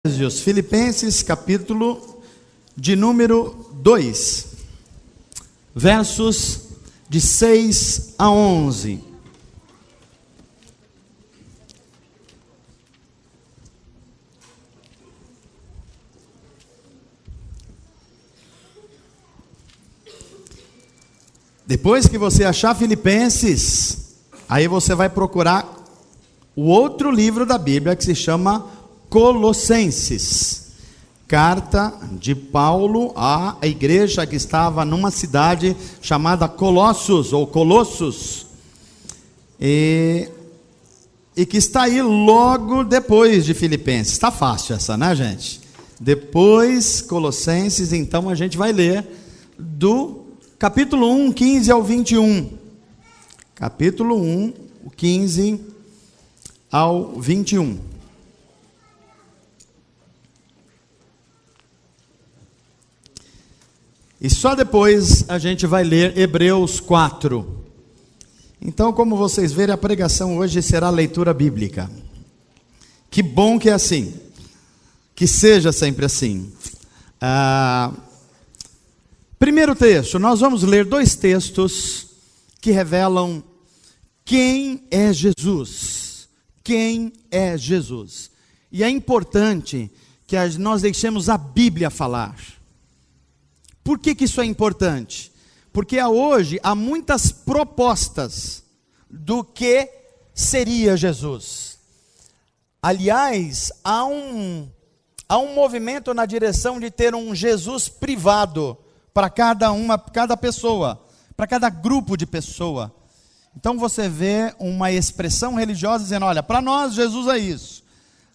Filipenses capítulo de número 2, versos de 6 a 11. Depois que você achar Filipenses, aí você vai procurar o outro livro da Bíblia que se chama Colossenses, carta de Paulo à igreja que estava numa cidade chamada Colossos, ou Colossos, e que está aí logo depois de Filipenses. Está fácil essa, né, gente? Depois Colossenses, então a gente vai ler do capítulo 1, 15 ao 21. Capítulo 1, 15 ao 21. E só depois a gente vai ler Hebreus 4. Então, como vocês verem, a pregação hoje será leitura bíblica. Que bom que é assim. Que seja sempre assim. Primeiro texto, nós vamos ler dois textos que revelam quem é Jesus. Quem é Jesus. E é importante que nós deixemos a Bíblia falar. Por que isso é importante? Porque hoje há muitas propostas do que seria Jesus. Aliás, há um movimento na direção de ter um Jesus privado para cada pessoa, para cada grupo de pessoa. Então você vê uma expressão religiosa dizendo, olha, para nós Jesus é isso.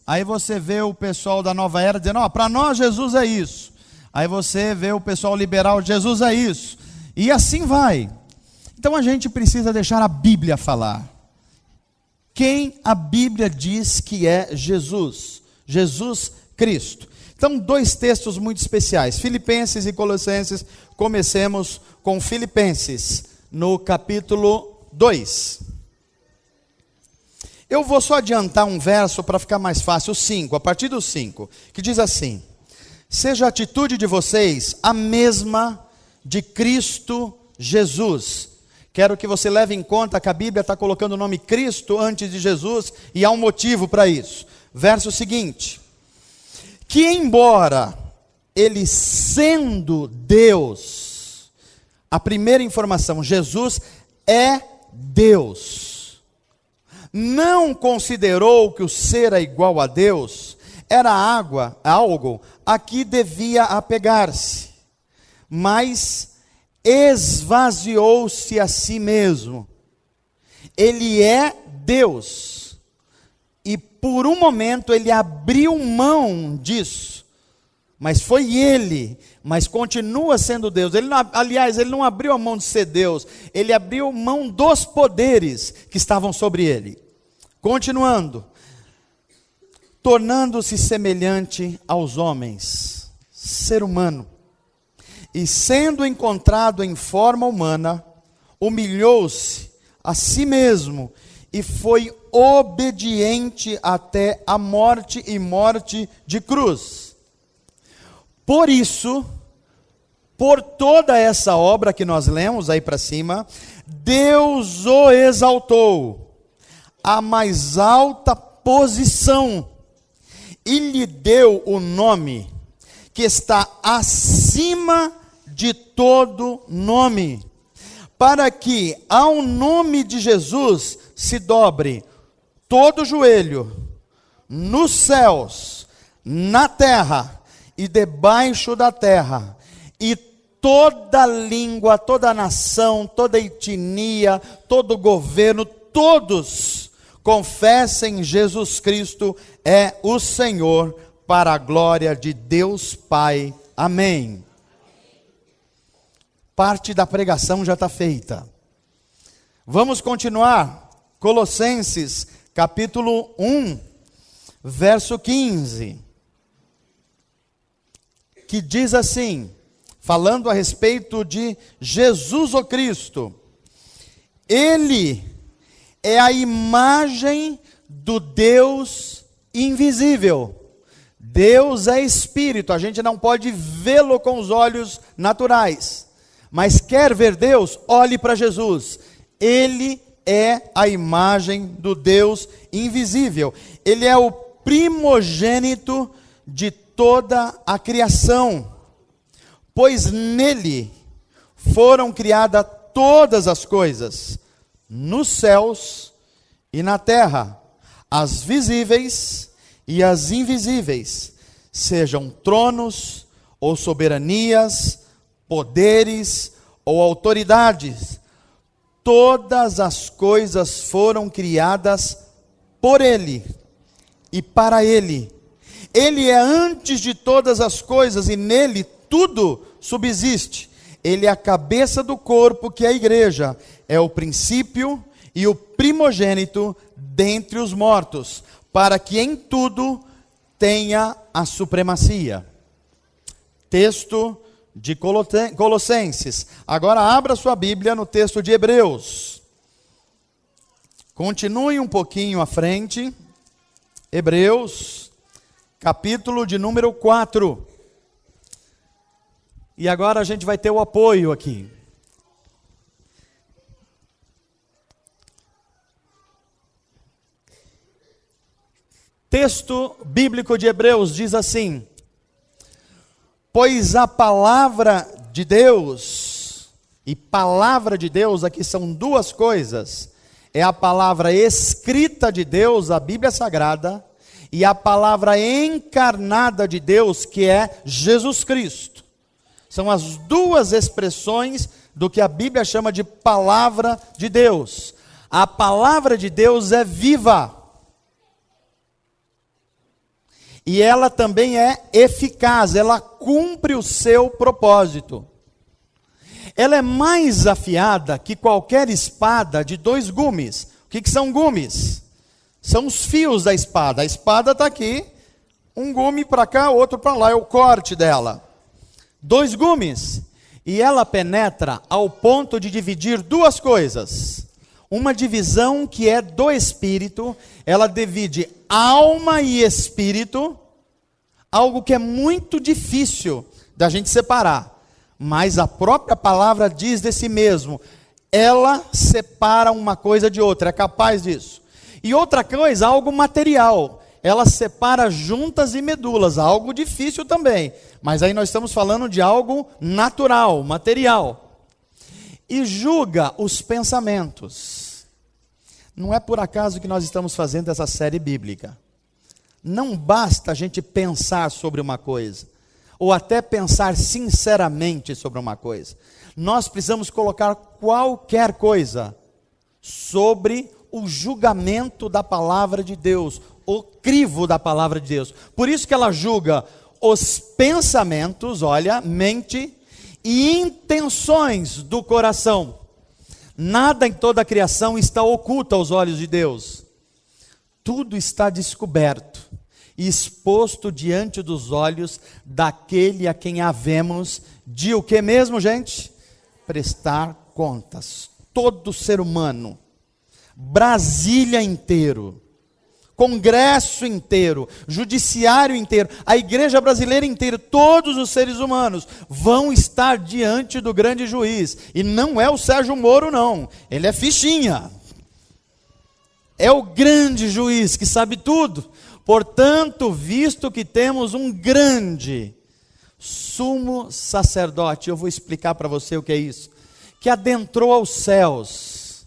Aí você vê o pessoal da nova era dizendo, ó, para nós Jesus é isso. Aí você vê o pessoal liberal, Jesus é isso. E assim vai. Então a gente precisa deixar a Bíblia falar. Quem a Bíblia diz que é Jesus? Jesus Cristo. Então dois textos muito especiais, Filipenses e Colossenses. Comecemos com Filipenses, no capítulo 2. Eu vou só adiantar um verso para ficar mais fácil, o 5, a partir do 5, que diz assim: seja a atitude de vocês a mesma de Cristo Jesus. Quero que você leve em conta que a Bíblia está colocando o nome Cristo antes de Jesus, e há um motivo para isso. Verso seguinte: que embora ele sendo Deus, a primeira informação, Jesus é Deus, não considerou que o ser é igual a Deus era algo a que devia apegar-se, mas esvaziou-se a si mesmo. Ele é Deus, e por um momento ele abriu mão disso, mas foi ele, mas continua sendo Deus. Ele não abriu a mão de ser Deus, ele abriu mão dos poderes que estavam sobre ele. Continuando, tornando-se semelhante aos homens, ser humano, e sendo encontrado em forma humana, humilhou-se a si mesmo, e foi obediente até a morte e morte de cruz. Por isso, por toda essa obra que nós lemos aí para cima, Deus o exaltou à mais alta posição, e lhe deu o nome que está acima de todo nome, para que ao nome de Jesus se dobre todo joelho, nos céus, na terra e debaixo da terra, e toda língua, toda nação, toda etnia, todo governo, todos confessem Jesus Cristo é o Senhor, para a glória de Deus Pai. Amém. Parte da pregação já está feita. Vamos continuar. Colossenses, capítulo 1, verso 15. Que diz assim, falando a respeito de Jesus o Cristo: Ele é a imagem do Deus invisível, Deus é espírito, a gente não pode vê-lo com os olhos naturais. Mas quer ver Deus? Olhe para Jesus. Ele é a imagem do Deus invisível. Ele é o primogênito de toda a criação. Pois nele foram criadas todas as coisas, nos céus e na terra, as visíveis e as invisíveis, sejam tronos ou soberanias, poderes ou autoridades. Todas as coisas foram criadas por Ele e para Ele. Ele é antes de todas as coisas e nele tudo subsiste. Ele é a cabeça do corpo, que é a igreja. É o princípio e o primogênito dentre os mortos, para que em tudo tenha a supremacia. Texto de Colossenses. Agora abra sua Bíblia no texto de Hebreus. Continue um pouquinho à frente. Hebreus, capítulo de número 4. E agora a gente vai ter o apoio aqui. Texto bíblico de Hebreus diz assim: pois a palavra de Deus, e palavra de Deus aqui são duas coisas, é a palavra escrita de Deus, a Bíblia Sagrada, e a palavra encarnada de Deus, que é Jesus Cristo. São as duas expressões do que a Bíblia chama de palavra de Deus. A palavra de Deus é viva. E ela também é eficaz, ela cumpre o seu propósito. Ela é mais afiada que qualquer espada de 2 gumes. O que são gumes? São os fios da espada. A espada está aqui, um gume para cá, outro para lá, é o corte dela. 2 gumes. E ela penetra ao ponto de dividir 2 coisas. Uma divisão que é do espírito, ela divide alma e espírito, algo que é muito difícil da gente separar. Mas a própria palavra diz de si mesmo, ela separa uma coisa de outra, é capaz disso. E outra coisa, algo material, ela separa juntas e medulas, algo difícil também. Mas aí nós estamos falando de algo natural, material. E julga os pensamentos. Não é por acaso que nós estamos fazendo essa série bíblica. Não basta a gente pensar sobre uma coisa, ou até pensar sinceramente sobre uma coisa. Nós precisamos colocar qualquer coisa sobre o julgamento da palavra de Deus, o crivo da palavra de Deus. Por isso que ela julga os pensamentos, olha, mente e intenções do coração. Nada em toda a criação está oculto aos olhos de Deus. Tudo está descoberto e exposto diante dos olhos daquele a quem havemos de o que mesmo, gente? Prestar contas. Todo ser humano, Brasília inteiro, Congresso inteiro, Judiciário inteiro, a igreja brasileira inteira, todos os seres humanos vão estar diante do grande juiz. E não é o Sérgio Moro não, ele é fichinha. É o grande juiz que sabe tudo. Portanto, visto que temos um grande sumo sacerdote, eu vou explicar para você o que é isso, que adentrou aos céus.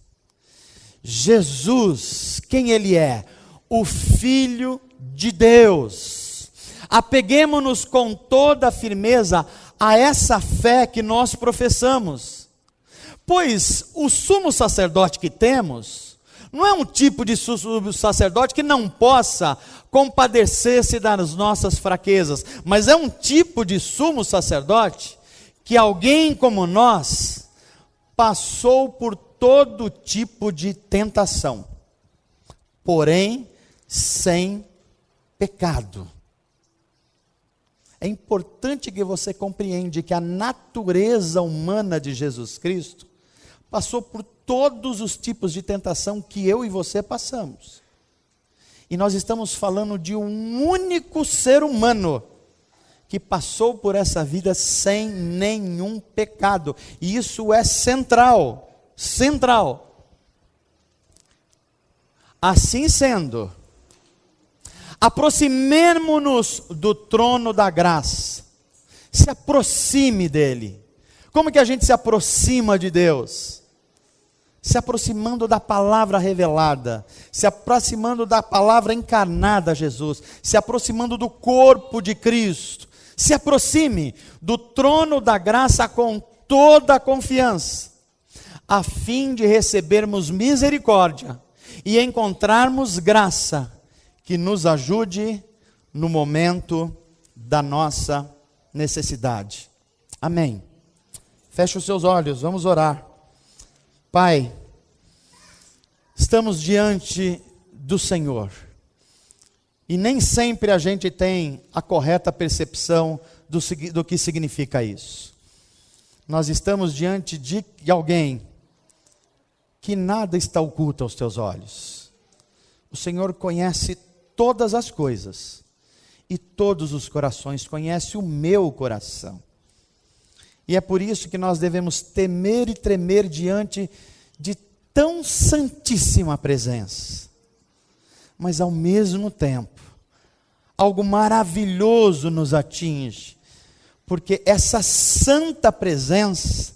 Jesus, quem ele é? O Filho de Deus. Apeguemo-nos com toda a firmeza a essa fé que nós professamos. Pois o sumo sacerdote que temos não é um tipo de sumo sacerdote que não possa compadecer-se das nossas fraquezas, mas é um tipo de sumo sacerdote que alguém como nós passou por todo tipo de tentação, porém sem pecado. É importante que você compreenda que a natureza humana de Jesus Cristo passou por todos os tipos de tentação que eu e você passamos. E nós estamos falando de um único ser humano que passou por essa vida sem nenhum pecado. E isso é central, central. Assim sendo, aproximemo-nos do trono da graça. Se aproxime dele. Como que a gente se aproxima de Deus? Se aproximando da palavra revelada, se aproximando da palavra encarnada, Jesus, se aproximando do corpo de Cristo. Se aproxime do trono da graça com toda a confiança, a fim de recebermos misericórdia e encontrarmos graça que nos ajude no momento da nossa necessidade. Amém. Feche os seus olhos, vamos orar. Pai, estamos diante do Senhor. E nem sempre a gente tem a correta percepção do que significa isso. Nós estamos diante de alguém que nada está oculto aos teus olhos. O Senhor conhece todas as coisas e todos os corações, conhece o meu coração. E é por isso que nós devemos temer e tremer diante de tão santíssima presença. Mas ao mesmo tempo, algo maravilhoso nos atinge, porque essa santa presença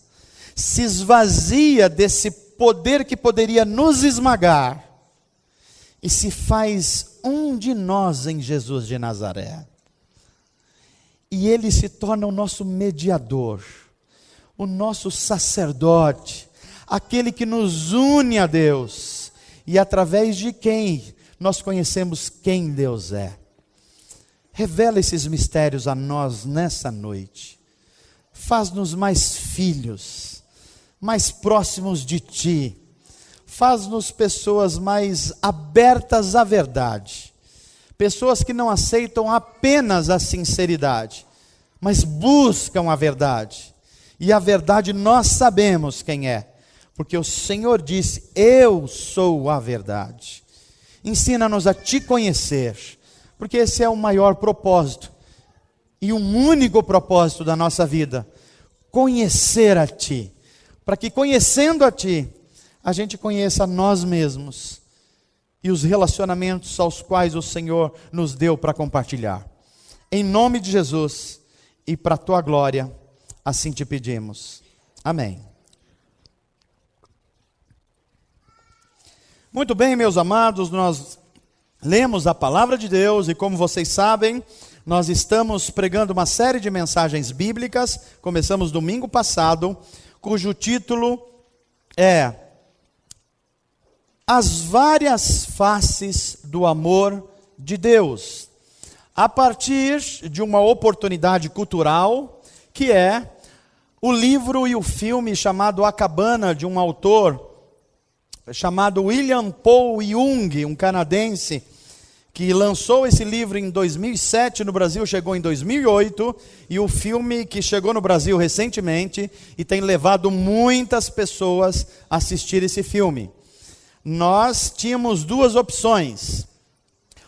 se esvazia desse poder que poderia nos esmagar, e se faz um de nós em Jesus de Nazaré. E ele se torna o nosso mediador, o nosso sacerdote, aquele que nos une a Deus, e através de quem nós conhecemos quem Deus é. Revela esses mistérios a nós nessa noite. Faz-nos mais filhos, mais próximos de Ti. Faz-nos pessoas mais abertas à verdade. Pessoas que não aceitam apenas a sinceridade, mas buscam a verdade. E a verdade nós sabemos quem é, porque o Senhor disse: eu sou a verdade. Ensina-nos a Te conhecer, porque esse é o maior propósito, e o único propósito da nossa vida, conhecer a Ti, para que conhecendo a Ti, a gente conheça nós mesmos, e os relacionamentos aos quais o Senhor nos deu para compartilhar. Em nome de Jesus, e para a Tua glória, assim te pedimos. Amém. Muito bem, meus amados, nós lemos a palavra de Deus e, como vocês sabem, nós estamos pregando uma série de mensagens bíblicas. Começamos domingo passado, cujo título é As Várias Faces do Amor de Deus, a partir de uma oportunidade cultural, que é o livro e o filme chamado A Cabana, de um autor chamado William Paul Young, um canadense, que lançou esse livro em 2007, no Brasil chegou em 2008, e o filme que chegou no Brasil recentemente, e tem levado muitas pessoas a assistir esse filme. Nós tínhamos duas opções: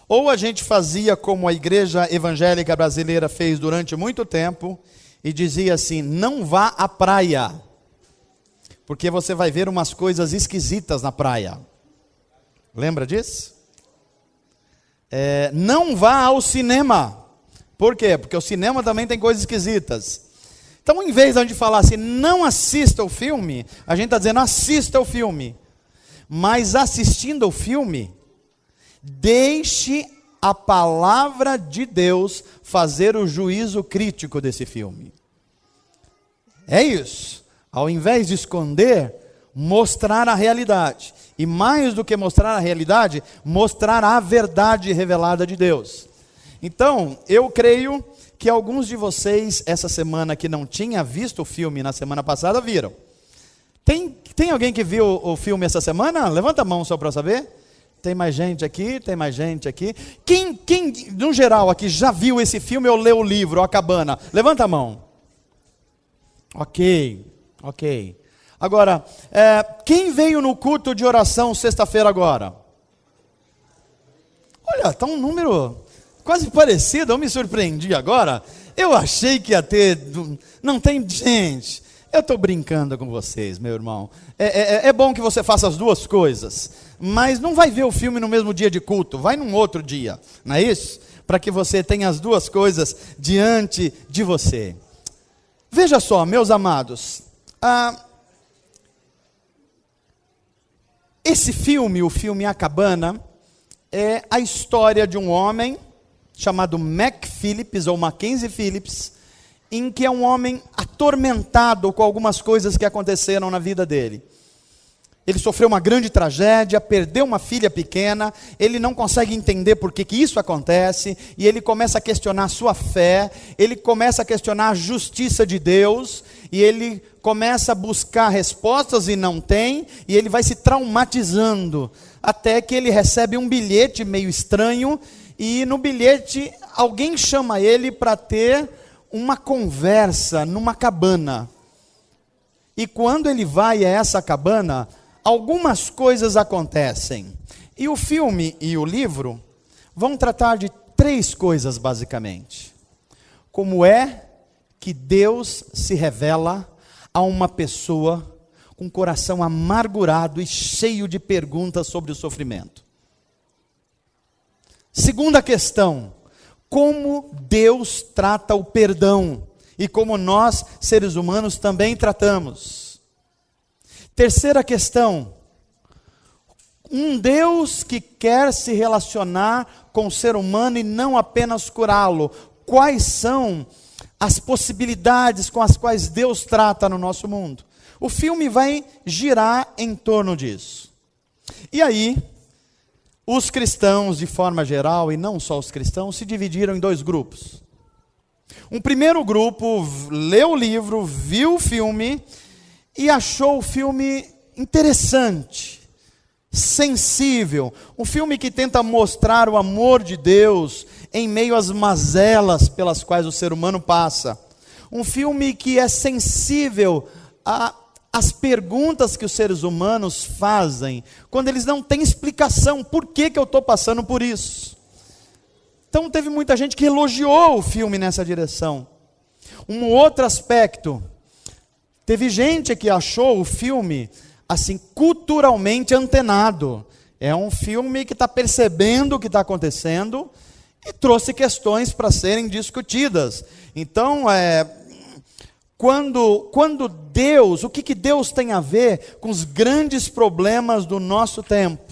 ou a gente fazia como a igreja evangélica brasileira fez durante muito tempo, e dizia assim: não vá à praia, porque você vai ver umas coisas esquisitas na praia. Lembra disso? Não vá ao cinema. Por quê? Porque o cinema também tem coisas esquisitas. Então, em vez de a gente falar assim, não assista o filme, a gente está dizendo, assista o filme. Mas assistindo o filme, deixe a palavra de Deus fazer o juízo crítico desse filme. É isso. Ao invés de esconder, mostrar a realidade. E mais do que mostrar a realidade, mostrar a verdade revelada de Deus. Então, eu creio que alguns de vocês, essa semana, que não tinha visto o filme na semana passada, viram. Tem alguém que viu o filme essa semana? Levanta a mão só para saber. Tem mais gente aqui, tem mais gente aqui. Quem, no geral, aqui já viu esse filme ou leu o livro, A Cabana? Levanta a mão. Ok. Agora, quem veio no culto de oração sexta-feira agora? Olha Olha, está um número quase parecido, eu me surpreendi agora. Eu achei que ia ter... Não tem... Gente, eu estou brincando com vocês, meu irmão. É bom que você faça as duas coisas, mas não vai ver o filme no mesmo dia de culto, vai num outro dia, não é isso? Para que você tenha as duas coisas diante de você. Veja só, meus amados, esse filme, o filme A Cabana, é a história de um homem chamado Mac Phillips, ou Mackenzie Phillips, em que é um homem atormentado com algumas coisas que aconteceram na vida dele. Ele sofreu uma grande tragédia, perdeu uma filha pequena, ele não consegue entender por que isso acontece, e ele começa a questionar a sua fé, ele começa a questionar a justiça de Deus, e ele começa a buscar respostas e não tem, e ele vai se traumatizando, até que ele recebe um bilhete meio estranho, e no bilhete alguém chama ele para ter uma conversa numa cabana. E quando ele vai a essa cabana, algumas coisas acontecem. E o filme e o livro vão tratar de 3 coisas basicamente. Como é que Deus se revela a uma pessoa com o coração amargurado e cheio de perguntas sobre o sofrimento. Segunda questão, como Deus trata o perdão e como nós, seres humanos, também tratamos. Terceira questão, um Deus que quer se relacionar com o ser humano e não apenas curá-lo. Quais são as possibilidades com as quais Deus trata no nosso mundo? O filme vai girar em torno disso. E aí, os cristãos, de forma geral, e não só os cristãos, se dividiram em 2 grupos. Um primeiro grupo leu o livro, viu o filme e achou o filme interessante, sensível. Um filme que tenta mostrar o amor de Deus em meio às mazelas pelas quais o ser humano passa. Um filme que é sensível às perguntas que os seres humanos fazem, quando eles não têm explicação, por que eu estou passando por isso? Então teve muita gente que elogiou o filme nessa direção. Um outro aspecto, teve gente que achou o filme, assim, culturalmente antenado. É um filme que está percebendo o que está acontecendo e trouxe questões para serem discutidas. Então, quando Deus, o que Deus tem a ver com os grandes problemas do nosso tempo?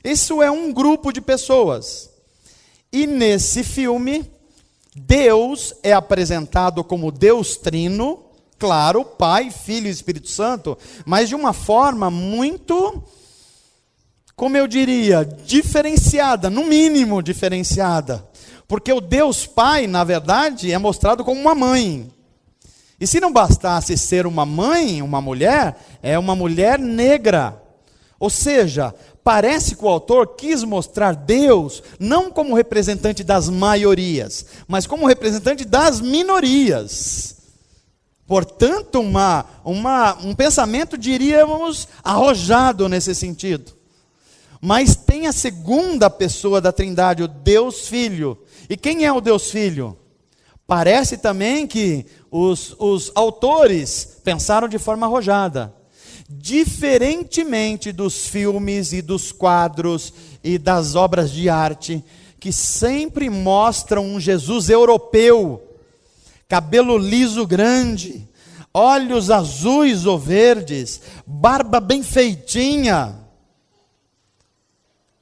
Isso é um grupo de pessoas. E nesse filme, Deus é apresentado como Deus Trino, claro, Pai, Filho e Espírito Santo, mas de uma forma muito, como eu diria, diferenciada, no mínimo diferenciada. Porque o Deus Pai, na verdade, é mostrado como uma mãe. E se não bastasse ser uma mãe, uma mulher, é uma mulher negra. Ou seja, parece que o autor quis mostrar Deus não como representante das maiorias, mas como representante das minorias. Portanto, um pensamento, diríamos, arrojado nesse sentido. Mas tem a segunda pessoa da Trindade, o Deus Filho. E quem é o Deus Filho? Parece também que os autores pensaram de forma arrojada. Diferentemente dos filmes e dos quadros e das obras de arte, que sempre mostram um Jesus europeu, cabelo liso grande, olhos azuis ou verdes, barba bem feitinha.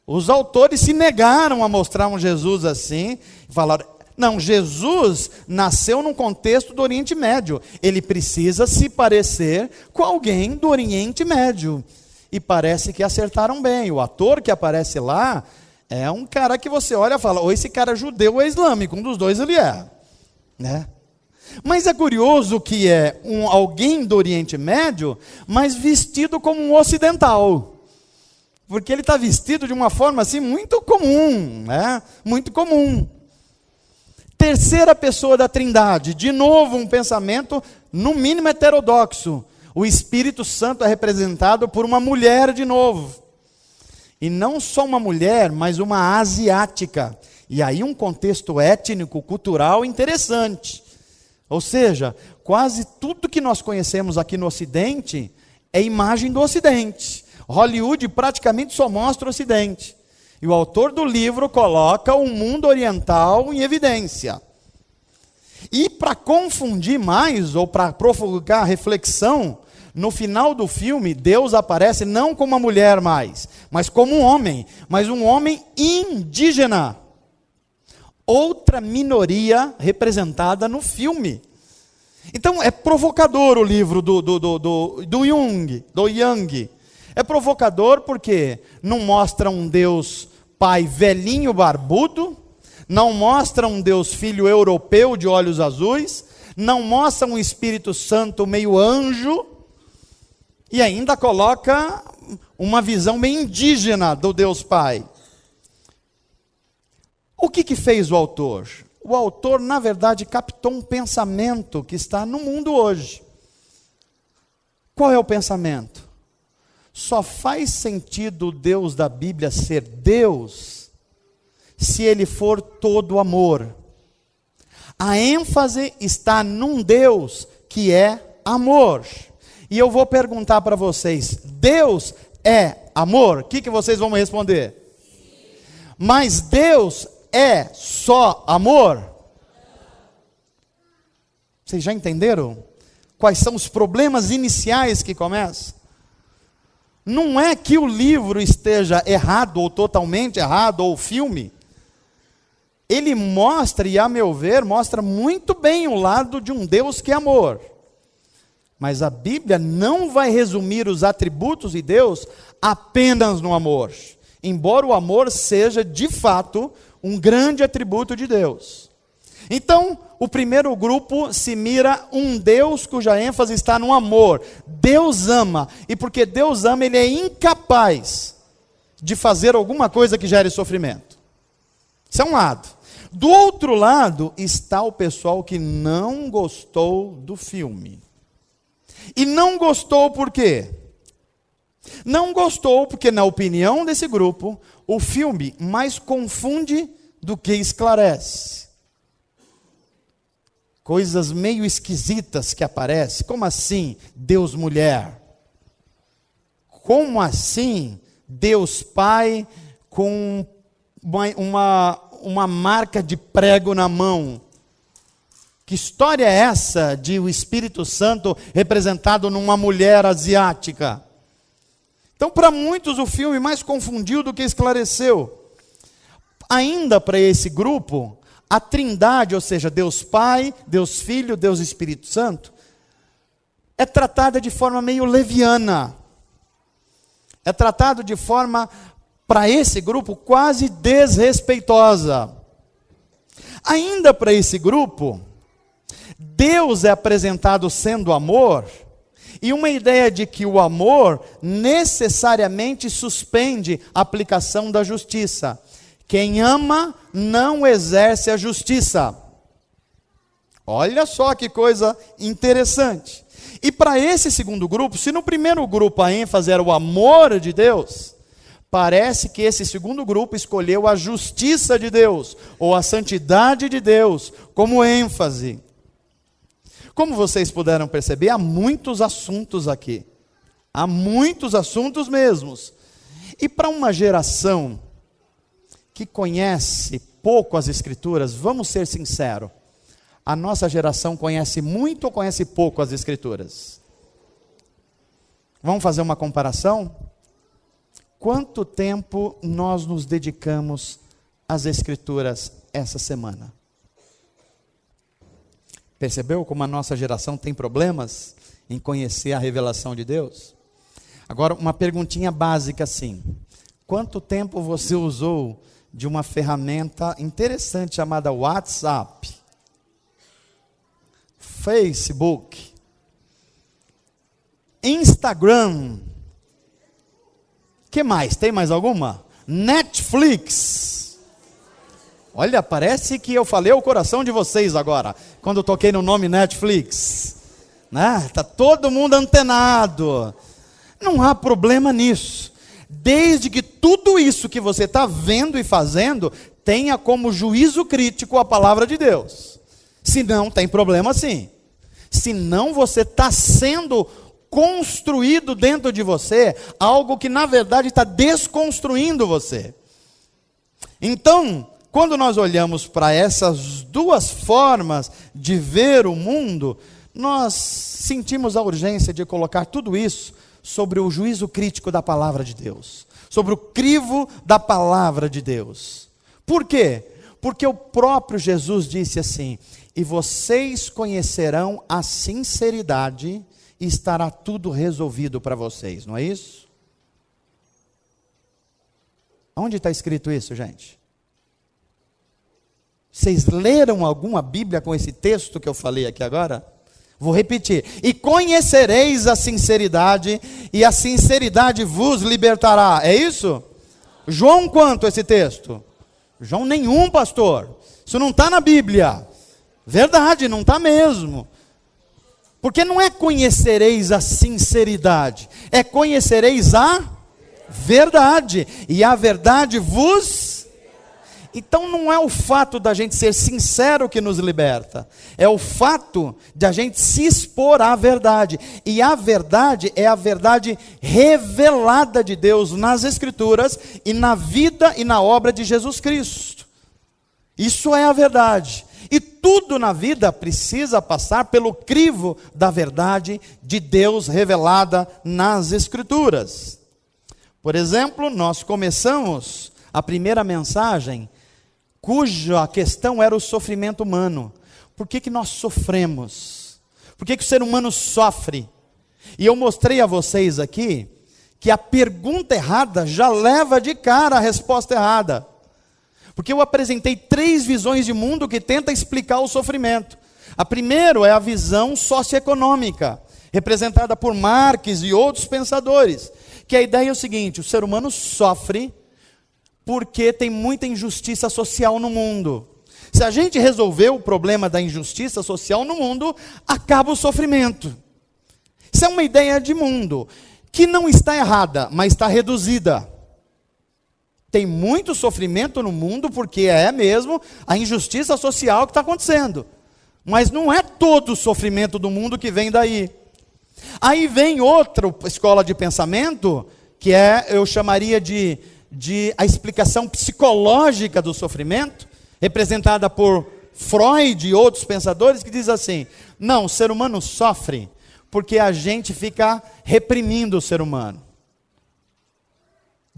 Os autores se negaram a mostrar um Jesus assim, e falaram, não, Jesus nasceu num contexto do Oriente Médio, ele precisa se parecer com alguém do Oriente Médio. E parece que acertaram bem, o ator que aparece lá, é um cara que você olha e fala, ou esse cara é judeu ou é islâmico, um dos dois ele é, né? Mas é curioso que é alguém do Oriente Médio, mas vestido como um ocidental. Porque ele está vestido de uma forma assim muito comum, né? Muito comum. Terceira pessoa da Trindade, de novo um pensamento no mínimo heterodoxo. O Espírito Santo é representado por uma mulher de novo. E não só uma mulher, mas uma asiática. E aí um contexto étnico, cultural interessante. Ou seja, quase tudo que nós conhecemos aqui no Ocidente é imagem do Ocidente. Hollywood praticamente só mostra o Ocidente. E o autor do livro coloca o mundo oriental em evidência. E para confundir mais, ou para provocar reflexão, no final do filme, Deus aparece não como uma mulher mais, mas como um homem, mas um homem indígena. Outra minoria representada no filme. Então é provocador o livro do Jung. É provocador porque não mostra um Deus pai velhinho barbudo, não mostra um Deus filho europeu de olhos azuis, não mostra um Espírito Santo meio anjo, e ainda coloca uma visão bem indígena do Deus Pai. O que fez o autor? O autor, na verdade, captou um pensamento que está no mundo hoje. Qual é o pensamento? Só faz sentido o Deus da Bíblia ser Deus se ele for todo amor. A ênfase está num Deus que é amor. E eu vou perguntar para vocês, Deus é amor? O que vocês vão me responder? Mas Deus é só amor? Vocês já entenderam? Quais são os problemas iniciais que começam? Não é que o livro esteja errado, ou totalmente errado, ou o filme. Ele mostra, e a meu ver, mostra muito bem o lado de um Deus que é amor. Mas a Bíblia não vai resumir os atributos de Deus apenas no amor. Embora o amor seja, de fato, um grande atributo de Deus. Então, o primeiro grupo se mira um Deus cuja ênfase está no amor. Deus ama, e porque Deus ama, ele é incapaz de fazer alguma coisa que gere sofrimento. Isso é um lado. Do outro lado está o pessoal que não gostou do filme. E não gostou por quê? Não gostou porque, na opinião desse grupo, o filme mais confunde do que esclarece. Coisas meio esquisitas que aparecem. Como assim Deus mulher? Como assim Deus Pai com uma marca de prego na mão? Que história é essa de o Espírito Santo representado numa mulher asiática? Então, para muitos, o filme mais confundiu do que esclareceu. Ainda para esse grupo, a Trindade, ou seja, Deus Pai, Deus Filho, Deus Espírito Santo, é tratada de forma meio leviana. É tratado de forma, para esse grupo, quase desrespeitosa. Ainda para esse grupo, Deus é apresentado sendo amor, e uma ideia de que o amor necessariamente suspende a aplicação da justiça. Quem ama não exerce a justiça. Olha só que coisa interessante. E para esse segundo grupo, se no primeiro grupo a ênfase era o amor de Deus, parece que esse segundo grupo escolheu a justiça de Deus, ou a santidade de Deus, como ênfase. Como vocês puderam perceber, há muitos assuntos aqui. Há muitos assuntos mesmos. E para uma geração que conhece pouco as Escrituras, vamos ser sinceros, a nossa geração conhece muito ou conhece pouco as Escrituras? Vamos fazer uma comparação? Quanto tempo nós nos dedicamos às Escrituras essa semana? Percebeu como a nossa geração tem problemas em conhecer a revelação de Deus? Agora, uma perguntinha básica assim. Quanto tempo você usou de uma ferramenta interessante chamada WhatsApp, Facebook, Instagram? Que mais? Tem mais alguma? Netflix. Olha, parece que eu falei o coração de vocês agora, quando eu toquei no nome Netflix. Né? Tá todo mundo antenado. Não há problema nisso. desde que tudo isso que você está vendo e fazendo tenha como juízo crítico a palavra de Deus. Se não, tem problema sim. Se não, você está sendo construído dentro de você algo que na verdade está desconstruindo você. Então, quando nós olhamos para essas duas formas de ver o mundo, nós sentimos a urgência de colocar tudo isso sobre o juízo crítico da palavra de Deus, sobre o crivo da palavra de Deus. Por quê? Porque o próprio Jesus disse assim: e vocês conhecerão a sinceridade e estará tudo resolvido para vocês, não é isso? Onde está escrito isso, gente? Vocês leram alguma Bíblia com esse texto que eu falei aqui agora? Vou repetir: e conhecereis a sinceridade, e a sinceridade vos libertará. É isso? João quanto esse texto? João nenhum, pastor. Isso não está na Bíblia. Verdade, não está mesmo. Porque não é conhecereis a sinceridade, é conhecereis a verdade, e a verdade vos... Então não é o fato da gente ser sincero que nos liberta, é o fato de a gente se expor à verdade, e a verdade é a verdade revelada de Deus nas Escrituras, e na vida e na obra de Jesus Cristo. Isso é a verdade. E tudo na vida precisa passar pelo crivo da verdade de Deus revelada nas Escrituras. Por exemplo, nós começamos a primeira mensagem, cuja questão era o sofrimento humano. Por que nós sofremos? Por que o ser humano sofre? E eu mostrei a vocês aqui que a pergunta errada já leva de cara a resposta errada. Porque eu apresentei 3 visões de mundo que tentam explicar o sofrimento. A primeira é a visão socioeconômica, representada por Marx e outros pensadores. Que a ideia é o seguinte: o ser humano sofre porque tem muita injustiça social no mundo. Se a gente resolver o problema da injustiça social no mundo, acaba o sofrimento. Isso é uma ideia de mundo, que não está errada, mas está reduzida. Tem muito sofrimento no mundo, porque é mesmo a injustiça social que está acontecendo. Mas não é todo o sofrimento do mundo que vem daí. Aí vem outra escola de pensamento, que eu chamaria de a explicação psicológica do sofrimento, representada por Freud e outros pensadores, que diz assim: não, o ser humano sofre porque a gente fica reprimindo o ser humano.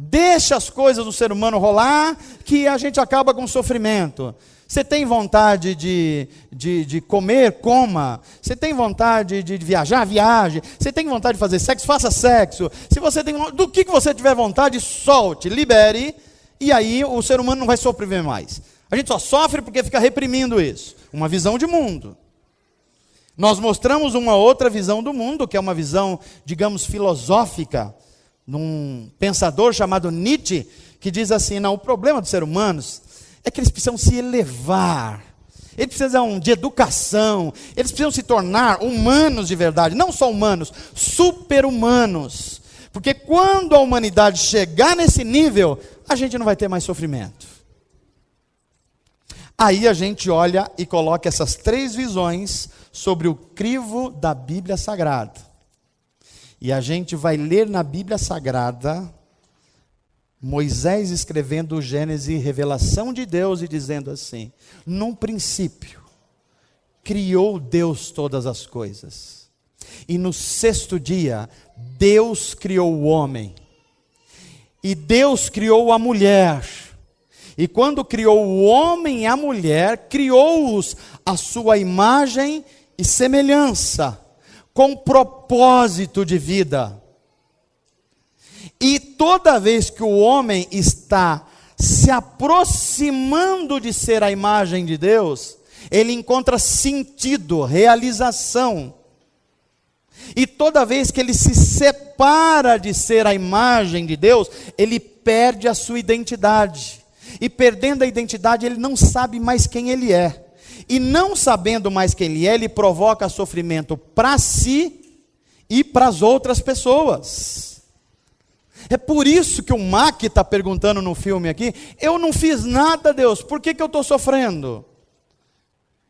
Deixa as coisas do ser humano rolar, que a gente acaba com o sofrimento. Você tem vontade de comer, coma. Você tem vontade de viajar, viaje. Você tem vontade de fazer sexo, faça sexo. Se você tem do que você tiver vontade, solte, libere. E aí o ser humano não vai sofrer mais. A gente só sofre porque fica reprimindo isso. Uma visão de mundo. Nós mostramos uma outra visão do mundo, que é uma visão, digamos, filosófica, num pensador chamado Nietzsche, que diz assim: não, o problema dos seres humanos é que eles precisam se elevar, eles precisam de educação, eles precisam se tornar humanos de verdade, não só humanos, super-humanos, porque quando a humanidade chegar nesse nível, a gente não vai ter mais sofrimento. Aí a gente olha e coloca essas 3 visões sobre o crivo da Bíblia Sagrada. E a gente vai ler na Bíblia Sagrada Moisés escrevendo o Gênesis, revelação de Deus, e dizendo assim: num princípio criou Deus todas as coisas, e no 6º dia Deus criou o homem, e Deus criou a mulher, e quando criou o homem e a mulher, criou-os à sua imagem e semelhança, com propósito de vida. E toda vez que o homem está se aproximando de ser a imagem de Deus, ele encontra sentido, realização. E toda vez que ele se separa de ser a imagem de Deus, ele perde a sua identidade. E perdendo a identidade, ele não sabe mais quem ele é. E não sabendo mais quem ele provoca sofrimento para si e para as outras pessoas. É por isso que o Mac está perguntando no filme aqui: eu não fiz nada, Deus, por que eu estou sofrendo?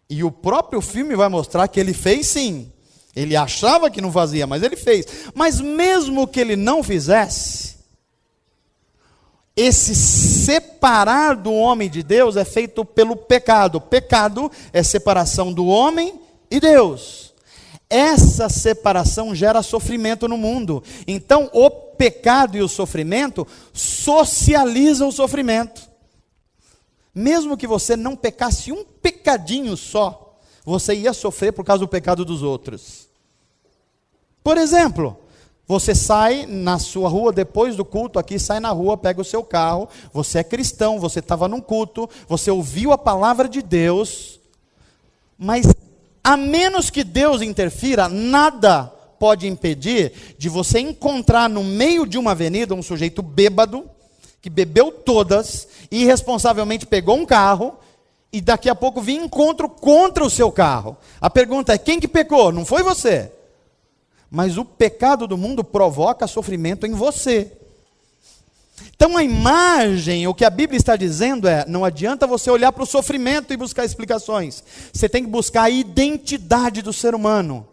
E o próprio filme vai mostrar que ele fez sim. Ele achava que não fazia, mas ele fez. Mas mesmo que ele não fizesse, esse separar do homem de Deus é feito pelo pecado. Pecado é separação do homem e Deus. Essa separação gera sofrimento no mundo. Então, o pecado e o sofrimento socializam o sofrimento. Mesmo que você não pecasse um pecadinho só, você ia sofrer por causa do pecado dos outros. Por exemplo, você sai na sua rua, depois do culto aqui, sai na rua, pega o seu carro, você é cristão, você estava num culto, você ouviu a palavra de Deus, mas a menos que Deus interfira, nada pode impedir de você encontrar no meio de uma avenida um sujeito bêbado, que bebeu todas, e irresponsavelmente pegou um carro, e daqui a pouco vir encontro contra o seu carro. A pergunta é: quem que pecou? Não foi você. Mas o pecado do mundo provoca sofrimento em você. Então a imagem, o que a Bíblia está dizendo é: não adianta você olhar para o sofrimento e buscar explicações. Você tem que buscar a identidade do ser humano.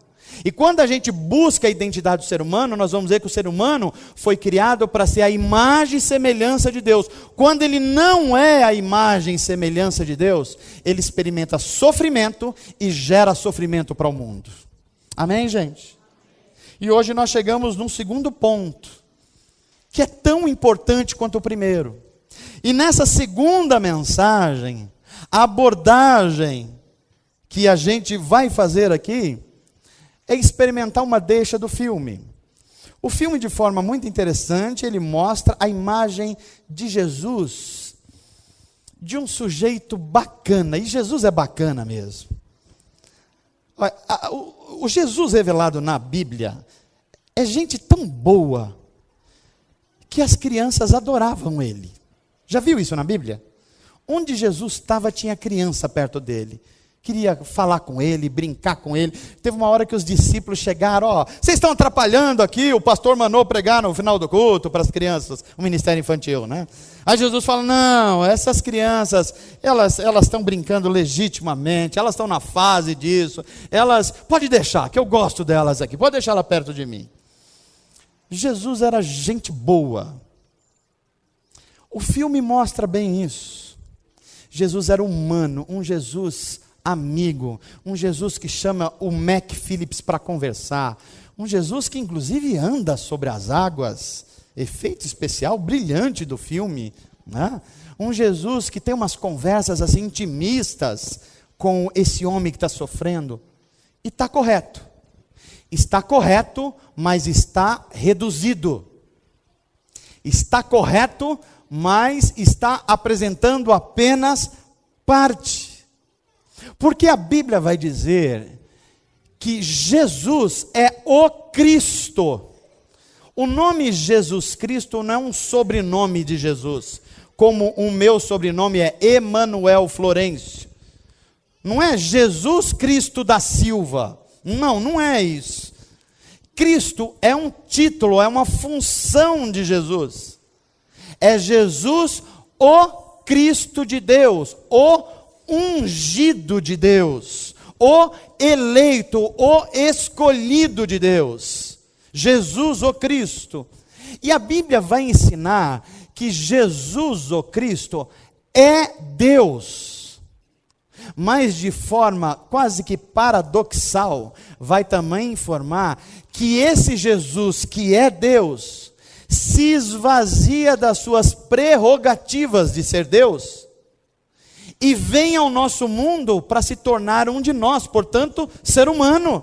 E quando a gente busca a identidade do ser humano, nós vamos ver que o ser humano foi criado para ser a imagem e semelhança de Deus. Quando ele não é a imagem e semelhança de Deus, ele experimenta sofrimento e gera sofrimento para o mundo. Amém, gente? E hoje nós chegamos num segundo ponto, que é tão importante quanto o primeiro. E nessa segunda mensagem, a abordagem que a gente vai fazer aqui é experimentar uma deixa do filme. O filme, de forma muito interessante, ele mostra a imagem de Jesus, de um sujeito bacana, e Jesus é bacana mesmo. O Jesus revelado na Bíblia é gente tão boa, que as crianças adoravam ele. Já viu isso na Bíblia? Onde Jesus estava, tinha criança perto dele. Queria falar com ele, brincar com ele. Teve uma hora que os discípulos chegaram: vocês estão atrapalhando aqui, o pastor mandou pregar no final do culto para as crianças, o ministério infantil, né? Aí Jesus fala: não, essas crianças, elas estão brincando legitimamente, elas estão na fase disso, pode deixar, que eu gosto delas aqui, pode deixar ela perto de mim. Jesus era gente boa. O filme mostra bem isso. Jesus era humano, um Jesus amigo, um Jesus que chama o Mac Phillips para conversar, um Jesus que inclusive anda sobre as águas, efeito especial brilhante do filme, né? Um Jesus que tem umas conversas assim intimistas com esse homem que está sofrendo, e está correto, mas está reduzido, está correto, mas está apresentando apenas parte. Porque a Bíblia vai dizer que Jesus é o Cristo. O nome Jesus Cristo não é um sobrenome de Jesus, como o meu sobrenome é Emanuel Florencio. Não é Jesus Cristo da Silva. Não é isso. Cristo é um título, é uma função de Jesus. É Jesus, o Cristo de Deus, o ungido de Deus, o eleito, o escolhido de Deus, Jesus o Cristo. E a Bíblia vai ensinar que Jesus o Cristo é Deus, mas de forma quase que paradoxal, vai também informar que esse Jesus que é Deus, se esvazia das suas prerrogativas de ser Deus, e vem ao nosso mundo para se tornar um de nós, portanto, ser humano.